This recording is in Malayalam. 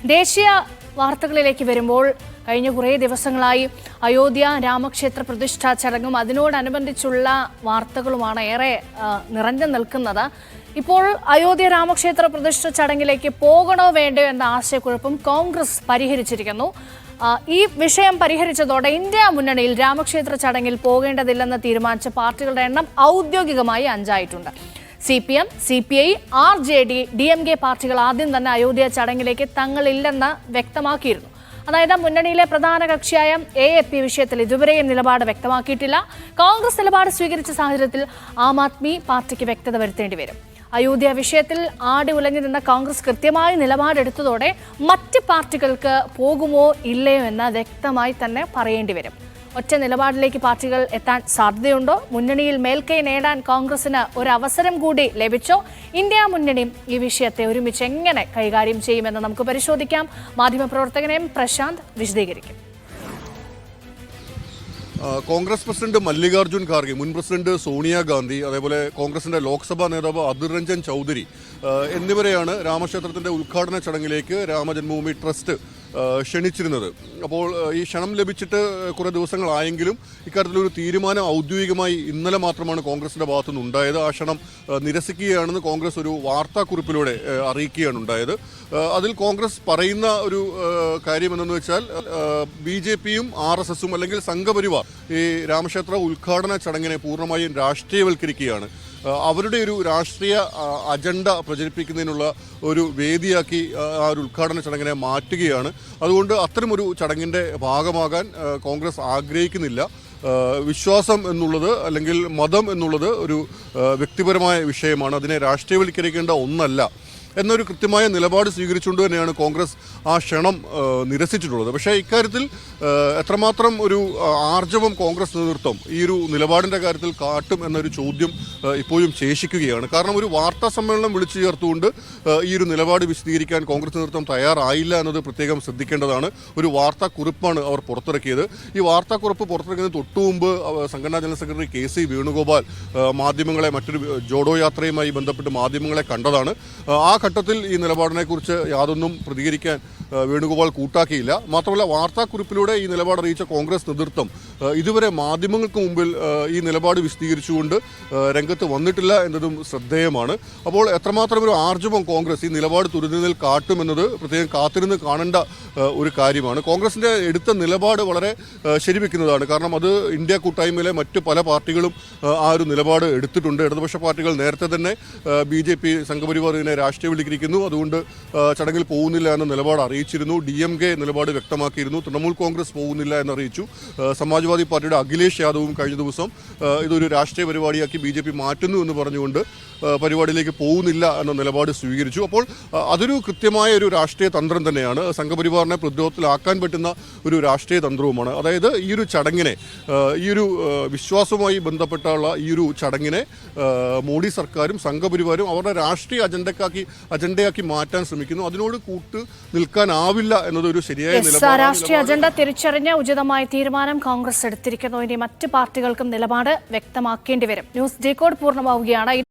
ദേശീയ വാർത്തകളിലേക്ക് വരുമ്പോൾ കഴിഞ്ഞ കുറേ ദിവസങ്ങളായി അയോധ്യ രാമക്ഷേത്ര പ്രതിഷ്ഠാ ചടങ്ങും അതിനോടനുബന്ധിച്ചുള്ള വാർത്തകളുമാണ് ഏറെ നിറഞ്ഞു നിൽക്കുന്നത്. ഇപ്പോൾ അയോധ്യ രാമക്ഷേത്ര പ്രതിഷ്ഠ ചടങ്ങിലേക്ക് പോകണോ വേണ്ടോ എന്ന ആശയക്കുഴപ്പം കോൺഗ്രസ് പരിഹരിച്ചിരിക്കുന്നു. ഈ വിഷയം പരിഹരിച്ചതോടെ ഇന്ത്യ മുന്നണിയിൽ രാമക്ഷേത്ര ചടങ്ങിൽ പോകേണ്ടതില്ലെന്ന് തീരുമാനിച്ച പാർട്ടികളുടെ എണ്ണം ഔദ്യോഗികമായി 5 ആയിട്ടുണ്ട്. CPM, CPI, RJD, DMK പാർട്ടികൾ ആദ്യം തന്നെ അയോധ്യ ചടങ്ങിലേക്ക് തങ്ങളില്ലെന്ന് വ്യക്തമാക്കിയിരുന്നു. അതായത് മുന്നണിയിലെ പ്രധാന കക്ഷിയായ AAP വിഷയത്തിൽ ഇതുവരെയും നിലപാട് വ്യക്തമാക്കിയിട്ടില്ല. കോൺഗ്രസ് നിലപാട് സ്വീകരിച്ച സാഹചര്യത്തിൽ ആം ആദ്മി പാർട്ടിക്ക് വ്യക്തത വരുത്തേണ്ടി വരും. അയോധ്യ വിഷയത്തിൽ ആടി ഉലഞ്ഞു നിന്ന കോൺഗ്രസ് കൃത്യമായി നിലപാടെടുത്തതോടെ മറ്റ് പാർട്ടികൾക്ക് പോകുമോ ഇല്ലയോ എന്ന് വ്യക്തമായി തന്നെ പറയേണ്ടി വരും. ഒറ്റ നിലപാടിലേക്ക് പാർട്ടികൾ എത്താൻ സാധ്യതയുണ്ടോ? മുന്നണിയിൽ മേൽക്കൈ നേടാൻ കോൺഗ്രസിന് ഒരു അവസരം കൂടി ലഭിച്ചോ? ഇന്ത്യ മുന്നണി ഈ വിഷയത്തെ ഒരുമിച്ച് എങ്ങനെ കൈകാര്യം ചെയ്യുമെന്ന് നമുക്ക് പരിശോധിക്കാം. മാധ്യമപ്രവർത്തകൻ M. പ്രശാന്ത് വിശദീകരിക്കും. കോൺഗ്രസ് പ്രസിഡന്റ് മല്ലികാർജുൻ ഖാർഗെ, മുൻ പ്രസിഡന്റ് സോണിയാഗാന്ധി, അതേപോലെ കോൺഗ്രസിന്റെ ലോക്സഭാ നേതാവ് അധിർ രഞ്ജൻ ചൗധരി എന്നിവരെയാണ് രാമക്ഷേത്രത്തിന്റെ ഉദ്ഘാടന ചടങ്ങിലേക്ക് രാമജന്മഭൂമി ട്രസ്റ്റ് ക്ഷണിച്ചിരുന്നത്. അപ്പോൾ ഈ ക്ഷണം ലഭിച്ചിട്ട് കുറേ ദിവസങ്ങളായെങ്കിലും ഇക്കാര്യത്തിലൊരു തീരുമാനം ഔദ്യോഗികമായി ഇന്നലെ മാത്രമാണ് കോൺഗ്രസിന്റെ ഭാഗത്തുനിന്ന് ഉണ്ടായത്. ആ ക്ഷണം നിരസിക്കുകയാണെന്ന് കോൺഗ്രസ് ഒരു വാർത്താക്കുറിപ്പിലൂടെ അറിയിക്കുകയാണ് ഉണ്ടായത്. അതിൽ കോൺഗ്രസ് പറയുന്ന ഒരു കാര്യം എന്തെന്ന് വെച്ചാൽ BJPയും RSSും അല്ലെങ്കിൽ സംഘപരിവാർ ഈ രാമക്ഷേത്ര ഉദ്ഘാടന ചടങ്ങിനെ പൂർണ്ണമായും രാഷ്ട്രീയവൽക്കരിക്കുകയാണ്. അവരുടെ ഒരു രാഷ്ട്രീയ അജണ്ട പ്രചരിപ്പിക്കുന്നതിനുള്ള ഒരു വേദിയാക്കി ആ ഒരു ഉദ്ഘാടന ചടങ്ങിനെ മാറ്റുകയാണ്. അതുകൊണ്ട് അത്തരമൊരു ചടങ്ങിൻ്റെ ഭാഗമാകാൻ കോൺഗ്രസ് ആഗ്രഹിക്കുന്നില്ല. വിശ്വാസം എന്നുള്ളത് അല്ലെങ്കിൽ മതം എന്നുള്ളത് ഒരു വ്യക്തിപരമായ വിഷയമാണ്, അതിനെ രാഷ്ട്രീയവൽക്കരിക്കേണ്ട ഒന്നല്ല എന്നൊരു കൃത്യമായ നിലപാട് സ്വീകരിച്ചുകൊണ്ട് തന്നെയാണ് കോൺഗ്രസ് ആ ക്ഷണം നിരസിച്ചിട്ടുള്ളത്. പക്ഷേ ഇക്കാര്യത്തിൽ എത്രമാത്രം ഒരു ആർജവം കോൺഗ്രസ് നേതൃത്വം ഈ ഒരു നിലപാടിൻ്റെ കാര്യത്തിൽ കാട്ടും എന്നൊരു ചോദ്യം ഇപ്പോഴും ശേഷിക്കുകയാണ്. കാരണം ഒരു വാർത്താ സമ്മേളനം വിളിച്ചു ചേർത്തുകൊണ്ട് ഈ ഒരു നിലപാട് വിശദീകരിക്കാൻ കോൺഗ്രസ് നേതൃത്വം തയ്യാറായില്ല എന്നത് പ്രത്യേകം ശ്രദ്ധിക്കേണ്ടതാണ്. ഒരു വാർത്താക്കുറിപ്പാണ് അവർ പുറത്തിറക്കിയത്. ഈ വാർത്താക്കുറിപ്പ് പുറത്തിറക്കുന്നതിന് തൊട്ടു മുമ്പ് സംഘടനാ ജനറൽ സെക്രട്ടറി KC വേണുഗോപാൽ മാധ്യമങ്ങളെ മറ്റൊരു ജോഡോ യാത്രയുമായി ബന്ധപ്പെട്ട് മാധ്യമങ്ങളെ കണ്ടതാണ്. ആ ഘട്ടത്തിൽ ഈ നിലപാടിനെക്കുറിച്ച് യാതൊന്നും പ്രതികരിക്കാൻ വേണുഗോപാൽ കൂട്ടാക്കിയില്ല. മാത്രമല്ല വാർത്താക്കുറിപ്പിലൂടെ ഈ നിലപാട് അറിയിച്ച കോൺഗ്രസ് നേതൃത്വം ഇതുവരെ മാധ്യമങ്ങൾക്ക് മുമ്പിൽ ഈ നിലപാട് വിശദീകരിച്ചുകൊണ്ട് രംഗത്ത് വന്നിട്ടില്ല എന്നതും ശ്രദ്ധേയമാണ്. അപ്പോൾ എത്രമാത്രം ഒരു ആർജവം കോൺഗ്രസ് ഈ നിലപാട് തുരുന്നതിൽ കാട്ടുമെന്നത് പ്രത്യേകം കാത്തിരുന്ന് കാണേണ്ട ഒരു കാര്യമാണ്. കോൺഗ്രസിൻ്റെ എടുത്ത നിലപാട് വളരെ ശരിവെക്കുന്നതാണ്. കാരണം അത് ഇന്ത്യ കൂട്ടായ്മയിലെ മറ്റ് പല പാർട്ടികളും ആ ഒരു നിലപാട് എടുത്തിട്ടുണ്ട്. ഇടതുപക്ഷ പാർട്ടികൾ നേരത്തെ തന്നെ BJP സംഘപരിവാർ ഇതിനെ രാഷ്ട്രീയവൽക്കരിക്കുന്നു, അതുകൊണ്ട് ചടങ്ങിൽ പോകുന്നില്ല എന്ന നിലപാട് അറിയിച്ചിരുന്നു. DMK നിലപാട് വ്യക്തമാക്കിയിരുന്നു. തൃണമൂൽ കോൺഗ്രസ് പോകുന്നില്ല എന്നറിയിച്ചു. സമാജ്വാദി പാർട്ടിയുടെ അഖിലേഷ് യാദവും കഴിഞ്ഞ ദിവസം ഇതൊരു രാഷ്ട്രീയ പരിപാടിയാക്കി BJP മാറ്റുന്നു എന്ന് പറഞ്ഞുകൊണ്ട് പരിപാടിയിലേക്ക് പോകുന്നില്ല എന്ന നിലപാട് സ്വീകരിച്ചു. അപ്പോൾ അതൊരു കൃത്യമായ ഒരു രാഷ്ട്രീയ തന്ത്രം തന്നെയാണ്. സംഘപരിവാറിനെ പ്രതിരോധത്തിലാക്കാൻ പറ്റുന്ന ഒരു രാഷ്ട്രീയ തന്ത്രവുമാണ്. അതായത് ഈ ഒരു ചടങ്ങിനെ, ഈ ഒരു വിശ്വാസവുമായി ബന്ധപ്പെട്ടുള്ള ഈ ഒരു ചടങ്ങിനെ മോഡി സർക്കാരും സംഘപരിവാരും അവരുടെ രാഷ്ട്രീയ അജണ്ടയാക്കി മാറ്റാൻ ശ്രമിക്കുന്നു. അതിനോട് കൂട്ട് നിൽക്കാനാവില്ല എന്നതൊരു ശരിയായ നിലപാട്. രാഷ്ട്രീയ അജണ്ട തിരിച്ചറിഞ്ഞ ഉചിതമായ തീരുമാനം കോൺഗ്രസ് എടുത്തിരിക്കുന്നു. ഇനി മറ്റ് പാർട്ടികൾക്കും നിലപാട് വ്യക്തമാക്കേണ്ടി വരും. ന്യൂസ് ഡീകോഡ് പൂർണ്ണമാവുകയാണ്.